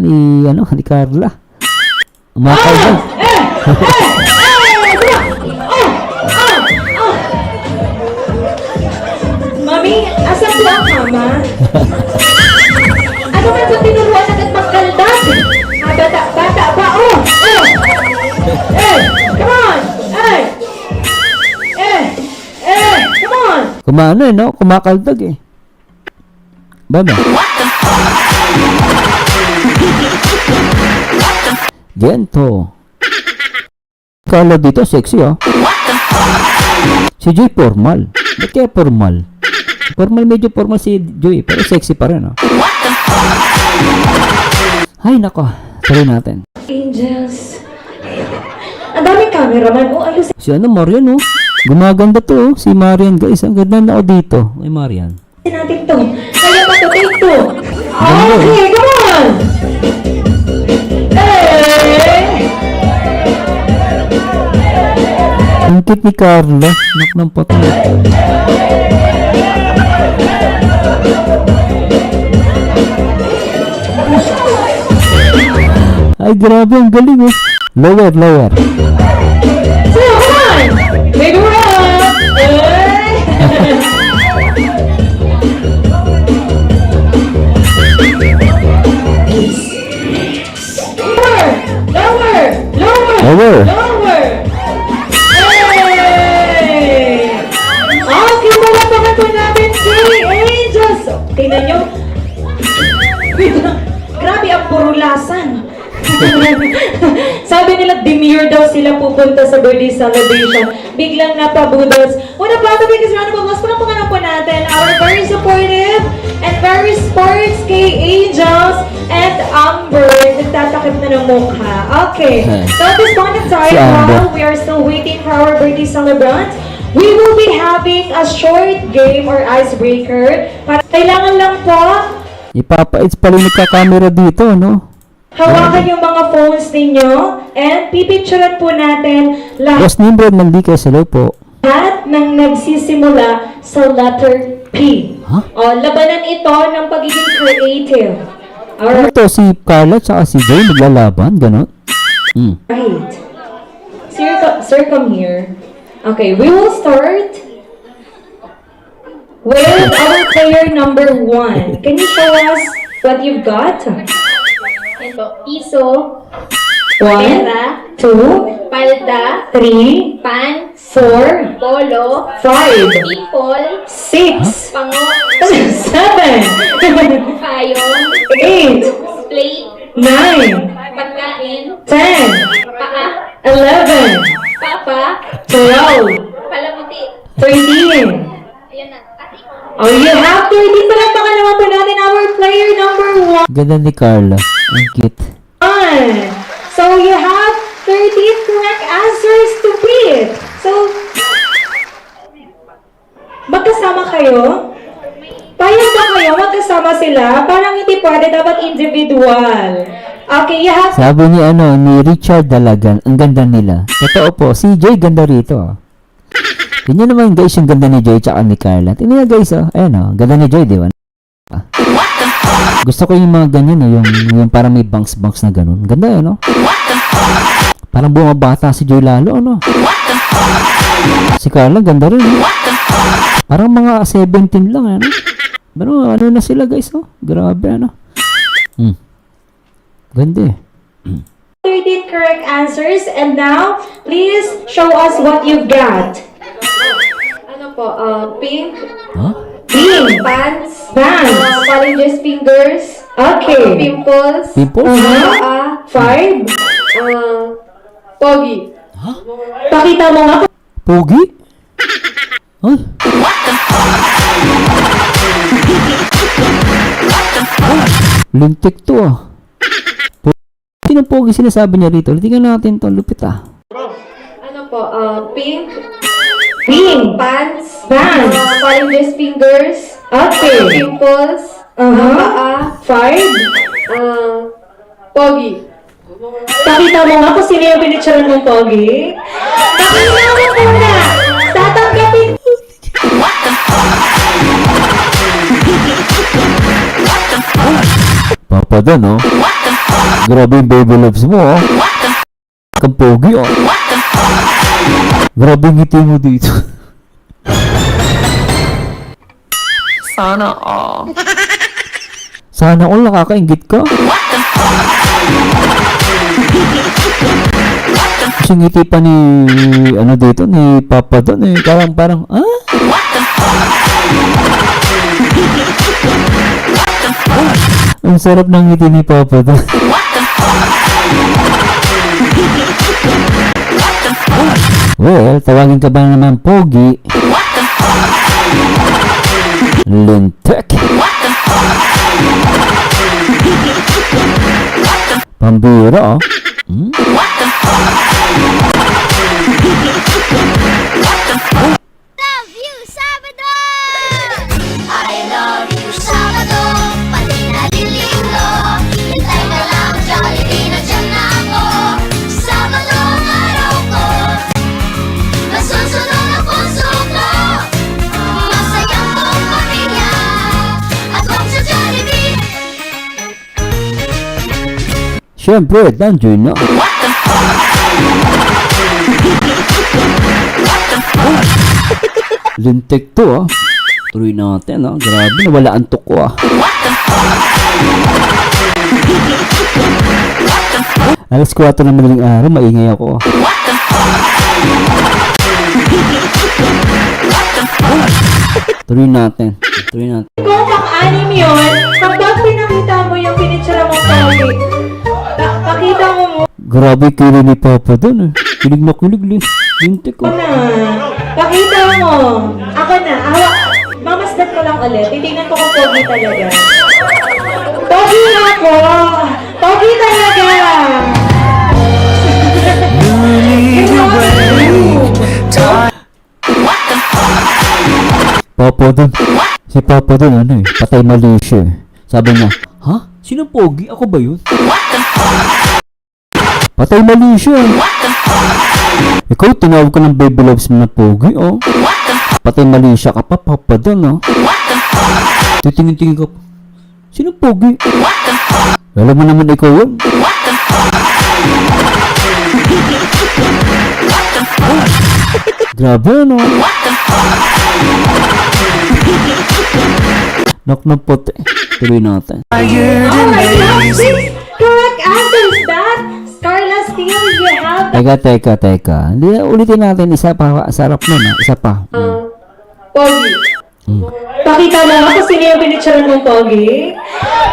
ni Carla. Umakal ba? Mami, asan po ang mama? Ano man po tinuruan agad magkaldag? Bata ba? Come on! Come on! Kumano no? Kumakaldag eh. Baba. Gento. Kala dito sexy oh. Si Joy formal. Ba't kaya formal? Formal, medyo formal si Joy, pero sexy pa rin oh. Ay nako, tuloy natin. Angels. Ang daming cameraman. Ayos. Si Marian oh. Gumaganda to oh. Si Marian guys. Ang ganda na ako dito. Ay Marian. Natin to. Kaya matutay to. Okay, come on! Ang cute ni Carla. Nak ng pati. Ay grabe, ang galing oh. Lower. So, come on! Big round! Lower! Hey! Okay, malapakan po natin si Angels. Tingnan nyo. Grabe ang purulasan. Sabi nila, demure daw sila pupunta sa birthday celebration. Biglang napabudos. Una pa ito, because round of applause, panapungan po natin our very supportive and very sports kay Angels and Amber. Nagtatakip na ng mukha. Okay. So at this point in time, while we are still waiting for our birthday celebrant, we will be having a short game or icebreaker. Kailangan lang po Ipapa-it's pala yung nagka-camera dito, no? hawakan yung mga phones ninyo and pipicturean po natin Boss Nimrod, nandito sa loob po. lahat ng nagsisimula sa letter P. Huh? O, labanan ito ng pagiging creative. Ano to, si Carla tsaka si Joy naglalaban, gano'n? Alright. Sir, come here. Okay, we will start with our player number 1. Can you show us what you've got? Ito, piso, 1, pera, 2, palda, 3, pants, 4, polo, 5, people, 6, pango, 7, payong, 8, plate, 9, pagkain, 10, paa, 11, papa, 12, palamuti. 13. Ayan na. Ate. Oh, you have 13. Palagpakan naman po natin our player number 1. Ganda ni Carla. Ang cute. So you have 13 correct answers to beat. So, magkasama kayo? Payag ba kayo? Magkasama sila? Parang hindi pwede, dapat individual. Okay, you have... Sabi ni ni Richard Dalagan, ang ganda nila. Totoo po, si Joy ganda rito. Tingnan naman guys yung ganda ni Joy tsaka ni Carla. Tingnan guys oh. Ayan oh, ganda ni Joy, di ba? Gusto ko yung mga ganyan yung parang may bangs-bangs na ganun. Ganda yun, no? Parang bumabata si Joy lalo, ano? Si Carla, ganda rin, no? Parang mga 17 lang, ano? Pero ano na sila, guys, oh? Grabe, ano? Ganda eh. 13 correct answers, and now, please show us what you've got. Ano po, pink, Huh? Pink, pants, pants, colleges fingers, okay, pimples, Pimples? paa, 5, pogi. pakita mo nga. Pogi? Huh? Lintik to ah. Sino pogi sinasabi niya rito? Tingnan natin to, lupit ah. Ano po, pink, Pink, pants, pants, colleges fingers, okay, pimples, paa, 5, pogi. pakita mo nga kung sino yung pinicturean mong pogi. Pakita mo muna. Tatanggapin. Papa doon, oh. Grabe yung baby loves mo, oh. Kang pogi, oh. Grabe yung ngiti mo dito. Sana all. Sana all nakakaingit ka. Kasi ngiti pa ni, ano dito, ni Papa doon eh. Parang, ah? Ang sarap ng ngiti ni Papa doon. Well, tawagin ka ba naman pogi? Lintek. Pambira, oh. Hmm? Love you, Salvador! I love you, Salvador! Pati na lililo. Hintay ka lang, Jollibee, nandiyan na ako. Salvador, araw ko. Masusunod ang puso ko. Masayang buong pamilya. Akong sa Jollibee. Siyempre, nandiyan na. Lintik to, ah. Tuloy natin, ah. Grabe, nawala ang tok ko, ah. Alas 4 na madaling araw, maingay ako, ah. Tuloy natin. Tuloy natin. Kung pang-anim yun, kapag pinakita mo yung pinitsura mong pogi, pakita mo Grabe kilo ni Papa doon, eh. Kilig na kilig, lintik, oh. na. Pakita mo. Ako na. Mamasdan ko lang ulit. Titignan ko kung pogi talaga. Pogi ako. Pogi talaga. Papa doon. Si Papa doon, ano eh. Patay mali siya, eh. Sabi niya, ha? Sino pogi? Ako ba yun? Patay mali siya, eh. Ikaw, tinawag ka ng baby loves mo na pogi, oh. Patay mali siya ka pa, Papa doon, oh. Titingin-tingin ka pa. Sino pogi? Alam mo naman ikaw yun. Grabe, ano? Knock ng puti. Tuloy natin. Oh my God! This correct answer is that. Carla, still you have Teka. Hindi, ulitin natin. Isa pa. Sarap nun, ah. Isa pa. pogi. Pakita mo nga kung sino yung pinitsura mong pogi.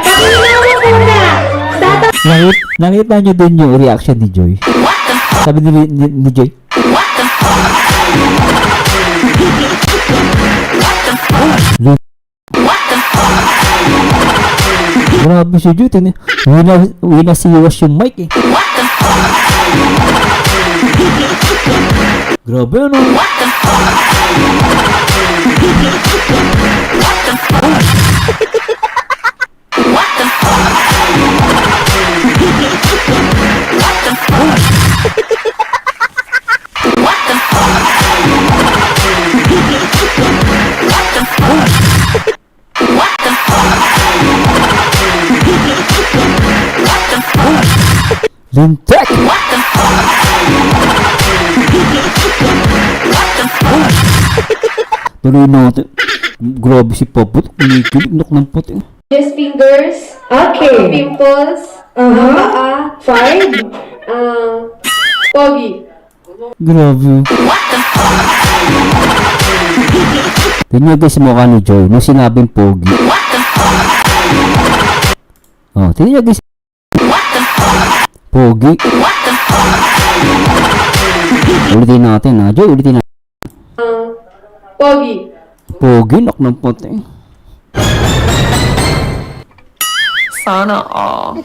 Pakita mo muna. Nakita nyo din yung reaction ni Joy. Sabi ni Joy, grabe si Joy. Winasiwas yung mic, eh. Grabe, ano? Lintek! Tuloy natin. Grabe si Papa. Kinikilig, knock ng puti. Just fingers. Okay. Pimples. Uh-huh. Paa. 5. Pogi. Grabe. Tingnan guys sa mukha ni Joy nung sinabing pogi. Oh, tingnan guys. Pogi. Ulitin natin, ha? Joy, ulitin natin. Pogi. Pogi, knock ng puti. Sana all.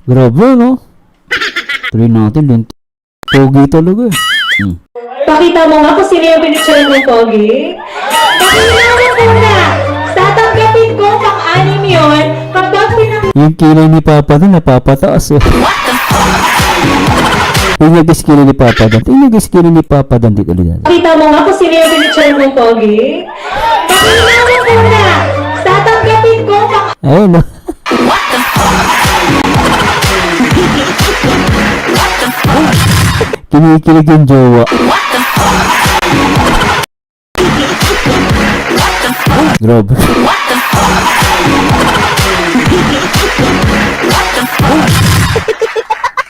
Grabe, no? Tuloy natin, lint. Pogi talaga, eh. Pakita mo nga kung sino yung pinitsura mong pogi. Pakita mo muna. Tatanggapin ko pang-anim yun kapag pinakita Yung kilay ni Papa doon, napapataas, oh. Tingnan guys kilay ni Papa doon. Tingnan guys kilay ni Papa doon dito ulit. mo nga kung sino yung pinitsura mong pogi. Pakita mo muna. Tatanggapin ko pang Ayun, no? Kinikilig yung jowa. Grabe.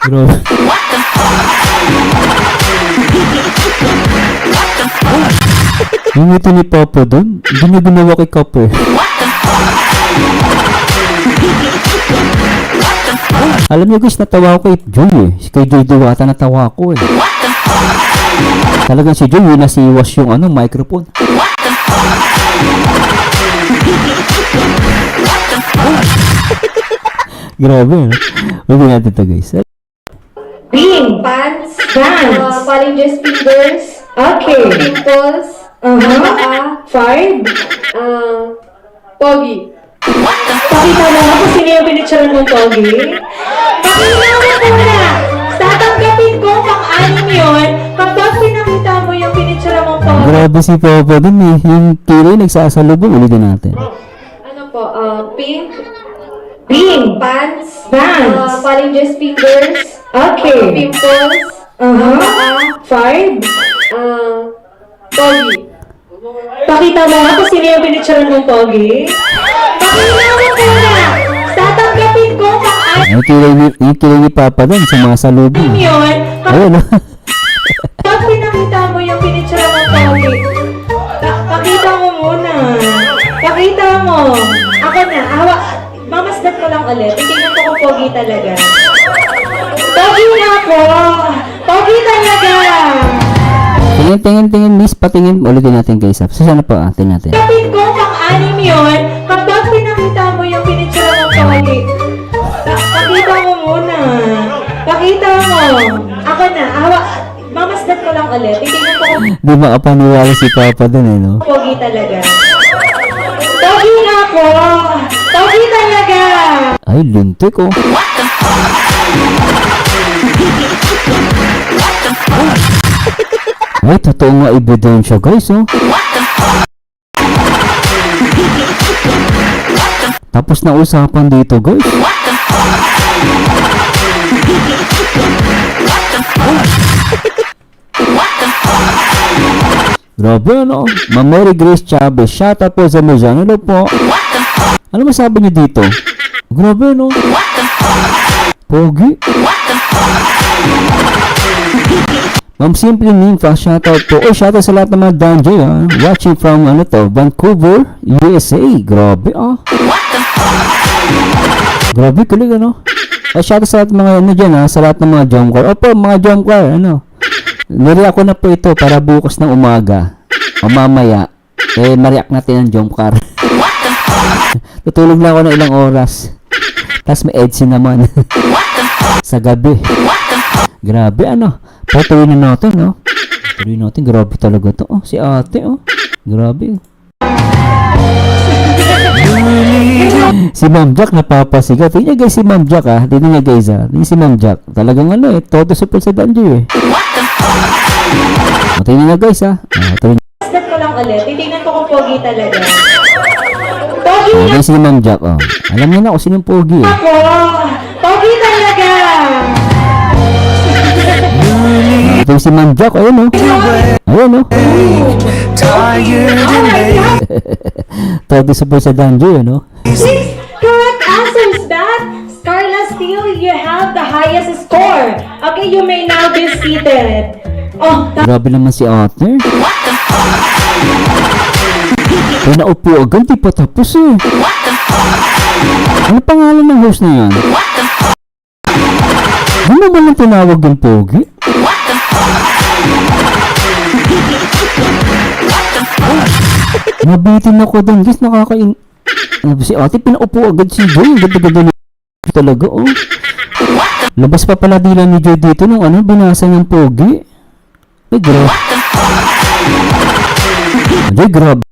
Grabe. Yung ito ni Papa doon, hindi niya ginawa kay Kap eh. Alam niyo guys, natawa ko kay Joy eh. Kay Joy Diwata natawa ko eh. Talagang si Joy, yun nasiwas yung microphone. Grabe eh. Huwag natin ito guys. Bing. Pants. Pants. Phalanges fingers. Okay. Pimples. Uh-huh. 5. Pogi. Pakita mo nga kung sino yung pinitsuran mong pogi. Pakita mo muna. Tatanggapin ko pang-anim yun kapag pinakita mo yung pinitsuran mong pogi. Grabe si Papa dun eh. Yung kilay nagsasalubong, ulitin natin. Ano po? Pink. Bing. Pants. Pants. Phalanges fingers. Okay. Pimples. Uh-huh. 5. Pogi. Pakita mo nga kung sino yung pinitsuran mong pogi. Pakita mo muna. Tatanggapin ko pang-anim Yung kilay ni Papa dun, sumasalubong. yun Ayun ah. kapag pinakita mo yung pinitsuran mong pogi. Pakita mo muna. Pakita mo. Ako na. Mamasdan ko lang ulit. Tingnan ko kung pogi talaga. Pogi na po. Pogi talaga. Tingin, miss, patingin. Ulitin natin guys. So, sana po, atin natin. Kapit ko pang-anim yun kapag pinakita mo yung pinitsuran mong pogi. Pakita mo muna. Pakita mo. Ako na. Mamasdan ko lang ulit. Tingnan ko kung Di makapaniwala si Papa dun eh, no? pogi talaga. Pogi na po. Pogi talaga. Ay, lintik oh. Ay, totoo nga ebidensya guys oh. Tapos na usapan dito guys. Grabe ano. Ma'am Mary Grace Chavez, shout out po sa Mezan. Hello po. Ano masabi niyo dito? Grabe ano. Pogi. Ma'am Simply Ninfa, shoutout po. Oh, shoutout sa lahat ng mga Danjoy watching from Vancouver, USA. Grabe Grabe, kulig shoutout sa lahat ng mga dyan sa lahat ng mga Jomcar. Opo, mga Jomcar, Nariyak ko na po ito para bukas ng umaga. O mamaya, mariak natin ang Jomcar. Tutulog lang ako ng ilang oras. Tapos may EDC naman. Sa gabi. Grabe Patuloy na natin, Patuloy natin. Grabe talaga to. Oh, si ate, Grabe. Si Ma'am Jack napapasigat. Tingnan niya guys si Ma'am Jack, Tingnan niya guys, Tingnan si Ma'am Jack. Talagang todo support sa Danjoy, Tingnan niya guys, Patuloy. Mamasdan ko lang ulit. Titingnan ko kung pogi talaga. Pogi na Guys si Ma'am Jack, Alam niyo na kung sinong pogi, po. Pogi talaga. Ito si Ma'am Jack, ayun Ayun Todo support sa Danjoy, Six correct answers back. Carla, still you have the highest score. Okay, you may now be seated. Oh, Grabe naman si ate. Ay, naupo agad, di pa tapos Ano pangalan ng host na yan? Ano naman ang tinawag yung pogi? Nabitin ako doon, guys, si ate, pinaupo agad si Joy. Ganda-ganda na talaga, Labas pa pala dila ni Joy dito nung binasa ng pogi. Ay, grabe. Joy, grabe.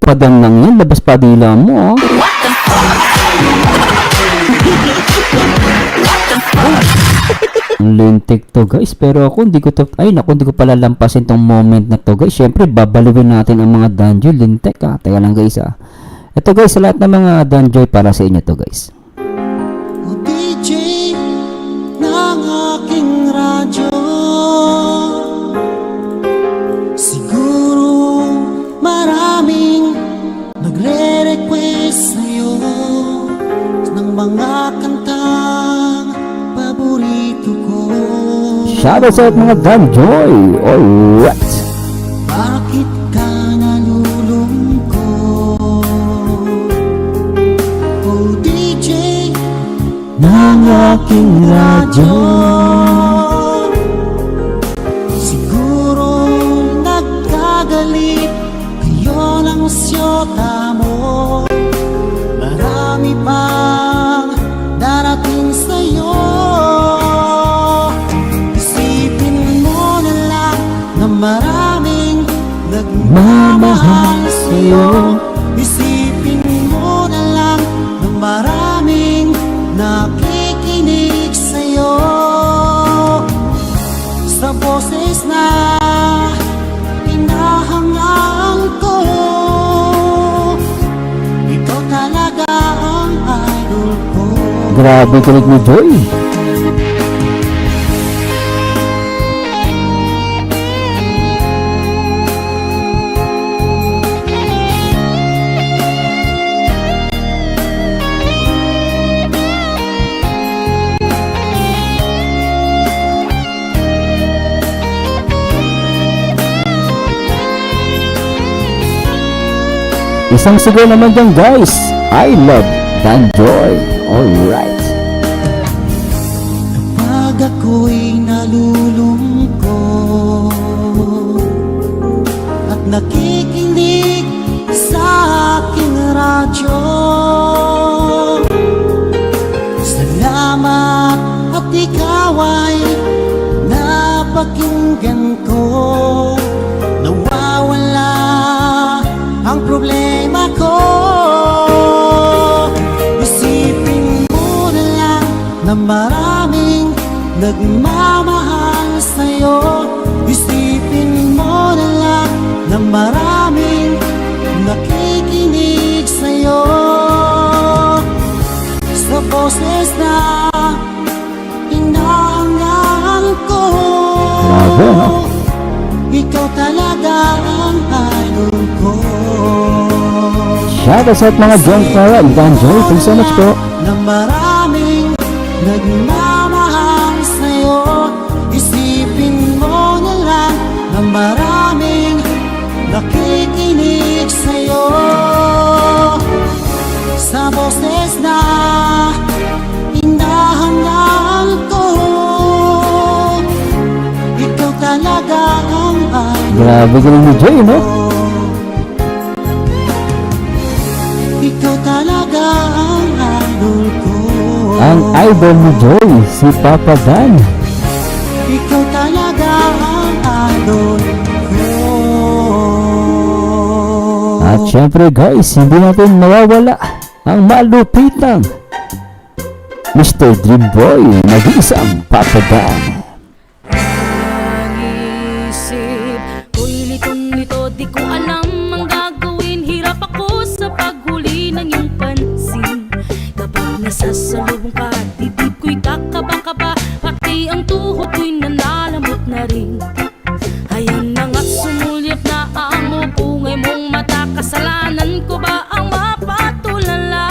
Padang lang yan, labas pa dila mo, Ang lintik to guys, pero ako hindi ko pala lampasin tong moment na to guys. Syempre babaluin natin ang mga Danjoy. Lintik teka lang guys Ito guys, sa lahat ng mga Danjoy, para sa inyo to guys. DJ ng aking radyo. ang paborito ko. Shoutout sa mga Danjoy. Alright. Bakit ka nalulungkot? Oh DJ Ng aking radyo. siguro nagkagalit ngayon ang syota mo. Marami pang darating sa'yo. Isipin mo na lang na maraming nagmamahal sa'yo. Isipin mo na lang na maraming nakikinig sa'yo. Sa boses na hinahangaan ko, ikaw talaga ang idol ko. Grabe kilig ni Joy. Isang sigaw naman dyan guys. I love Danjoy. Alright. Pag ako'y nalulungkot at nakikinig sa aking radyo, salamat at ikaw ay napakinggan ko. Nawawala ang problema ko. Isipin mo na lang na maraming nagmamahal sa'yo. Isipin mo na lang na maraming nakikinig sa'yo. Sa boses na hinahangaan ko, Grabe, no? ikaw talaga ang idol ko. Shoutout sa mga John Clara and Danjoy. Thanks so much po. Na maraming nagmamahal sa'yo. Isipin mo na lang na maraming nakikinig sa'yo. Sa boses na hinahangaan ko, ikaw talaga ang idol. Grabe kilig ni Joy, no? Ikaw talaga ang idol ko. Ang idol ni Joy, si Papa Dan. Ikaw talaga ang idol ko. At syempre guys, hindi natin mawawala ang malupitang Mr. Dream Boy, nag-iisang Papa Dan. Isip ko'y litong-lito, di ko alam ang gagawin. Hirap ako sa paghuli ng iyong pansin. Kapag nasasalubong ka, dibdib ko'y kakaba-kaba, pati ang tuhod ko'y nanalamot na rin. Ayan na nga't sumulyap na ang bungay mong mata. Kasalanan ko ba ang mapatulala?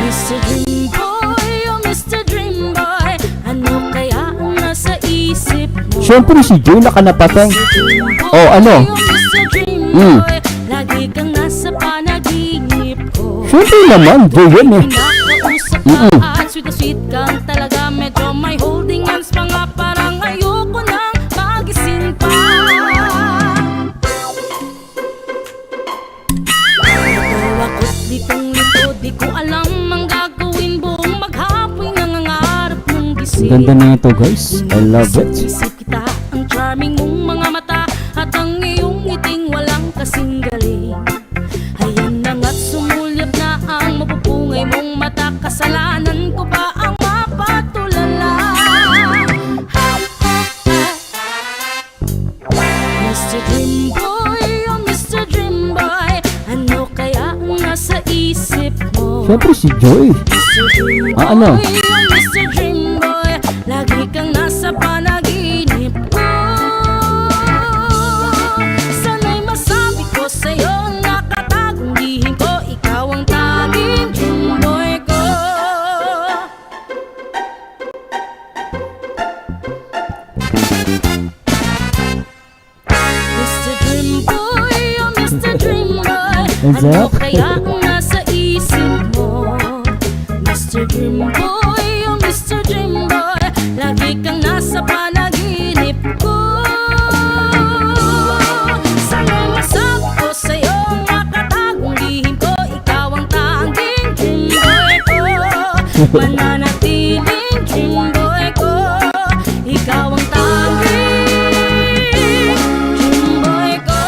Mr. Dream Boy, oh Mr. Dream Boy, ano kaya ang nasa isip mo? Syempre si Joy nakanapatay. Oh, ano? Mr. Dream Mm. Boy, lagi kang nasa panaginip ko. Syempre naman, Joy yan eh. Pinakausap Mm-mm. ka at sweet na sweet kang talaga. Medyo may holding hands pa nga, parang ayoko nang magising pa. Ikaw ako't litong-lito, di ko alam ang gagawin. Buong maghapon nangangarap mong gising. Ganda na ito guys, I love it. Isip kita, ang charming mong mga mata, at ang iyong ngiting walang kasing galing. Ayan na nga't sumulyap na ang mapupungay mong mata. Kasalanan ko ba ang mapatulala? Mr. Dream Boy, oh Mr. Dream Boy, ano kaya ang nasa isip mo? Syempre si Joy. Mr. Dream Ah, ano? Boy, oh Mr. Dream Boy, lagi kang nasa panaginip ko. Sana'y masabi ko sa'yo, nakatagong lihim ko. Ikaw ang Ano up? kaya ang nasa isip mo? Mr. Dream Boy, oh Mr. Dream Boy, lagi kang nasa panaginip ko. Sana masakto sa'yo ang nakatagong lihim ko. Ikaw ang tanging dream boy ko, mananatiling dream boy ko. Ikaw ang tanging dream boy ko.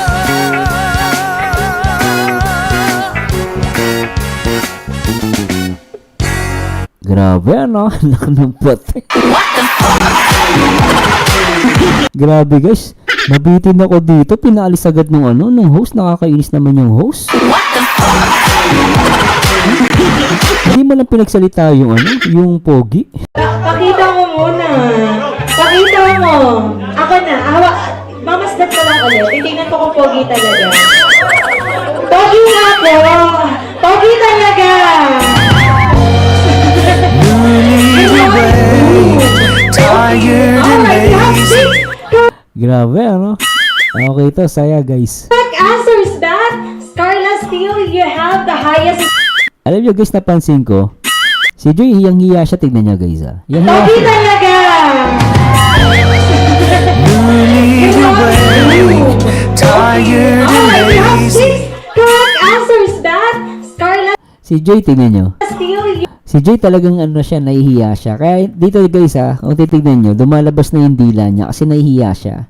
Grabe ano, anak ng puti. Grabe guys, nabitin ako dito, pinaalis agad nung host, nakakainis naman yung host. Hindi mo lang pinagsalita yung yung pogi. Pakita mo muna. Pakita mo. Ako na. Mamasdan ko lang ulit. Titingnan ko kung pogi talaga. Pogi nga po. Pogi talaga. Tired Oh my God. Grabe ano. Okay to, saya guys. Correct answers that. Carla, still you have the highest. Alam nyo guys, napansin ko, si Joy hiyang-hiya siya, tignan nyo guys Hiyang-hiya Pogi siya. talaga. tired Oh my God. Correct answers that. Carla, Si Joy, tignan nyo. still you. Si Joy talagang siya, nahihiya siya. Kaya dito guys kung titignan nyo, lumalabas na yung dila niya kasi nahihiya siya.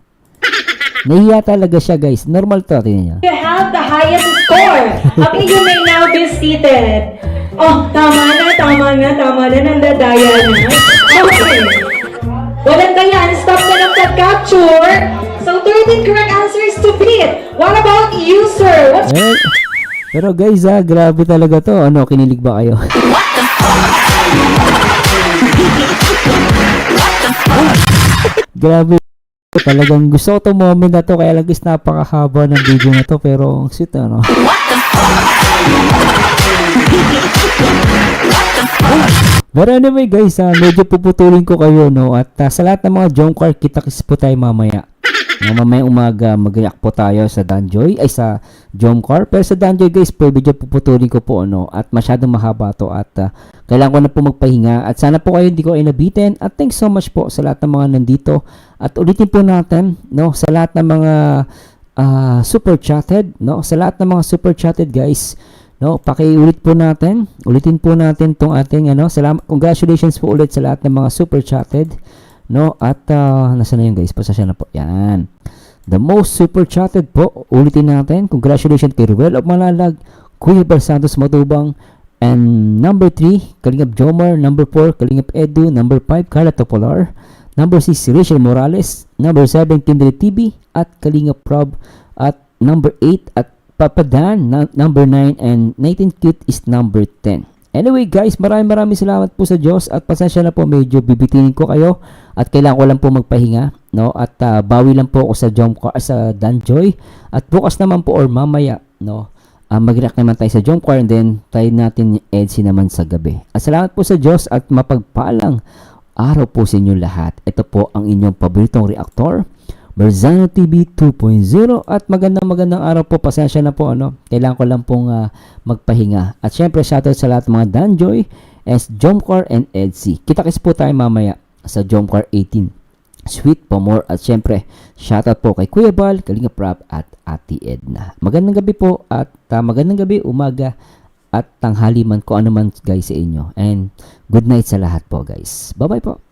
Nahihiya talaga siya guys. Normal to, tignan nyo. You have the highest score. Okay, you may now be seated. Oh, tama na. Nandadaya na. Okay. Walang dayaan. Stop na lang that capture. So, 13 correct answers to beat. What about you, sir? What's Pero guys grabe talaga to. Kinilig ba kayo? Grabe. Talagang gusto ko itong moment na to. Kaya lang guys, napakahaba ng video na to. Pero ang sweet Pero anyway guys, medyo puputulin ko kayo at sa lahat ng mga Jomcar, kita-kits po tayo mamaya. Mamaya umaga mag-react po tayo sa Danjoy, ay sa Jomcar. Pero sa Danjoy guys, medyo puputulin ko po at masyadong mahaba to at kailangan ko na po magpahinga at sana po kayo hindi ko ay nabitin at thanks so much po sa lahat ng mga nandito at ulitin po natin sa lahat ng mga super chatted, sa lahat ng mga super chatted guys. Ulitin po natin tong ating salamat, congratulations po ulit sa lahat ng mga super chatted, at nasa na yun guys, pasasya na po, yan, the most super chatted po, ulitin natin, congratulations kay Ruel of Malalag, Kuya Bal Santos Matubang, and number 3, Kalingap Jomar, number 4, Kalingap Edu, number 5, Carla Topolar, number 6, Rachel Morales, number 7, Kindred TV, at Kalingap Prob, at number 8, at Papa Dan, number 9, and 19 Cute is number 10. Anyway guys, maraming salamat po sa Diyos at pasensya na po, medyo bibitinin ko kayo at kailangan ko lang po magpahinga, at bawi lang po ako sa Danjoy at bukas naman po or mamaya, mag-react naman tayo sa Jomcar and then tayo natin EDC naman sa gabi. At salamat po sa Diyos at mapagpalang araw po sa inyo lahat. Ito po ang inyong paboritong reactor, Berzano TV 2.0 at magandang araw po, pasensya na po kailangan ko lang pong magpahinga at syempre shoutout sa lahat ng mga Danjoy, Jomcar and EDC. Kita-kits po tayo mamaya sa Jomcar 18 Sweet for more at syempre shoutout po kay Kuya Bal, Kalingap Rap at Ate Edna. Magandang gabi po at magandang gabi, umaga at tanghali man ko ano man guys sa inyo and good night sa lahat po guys. Bye bye po.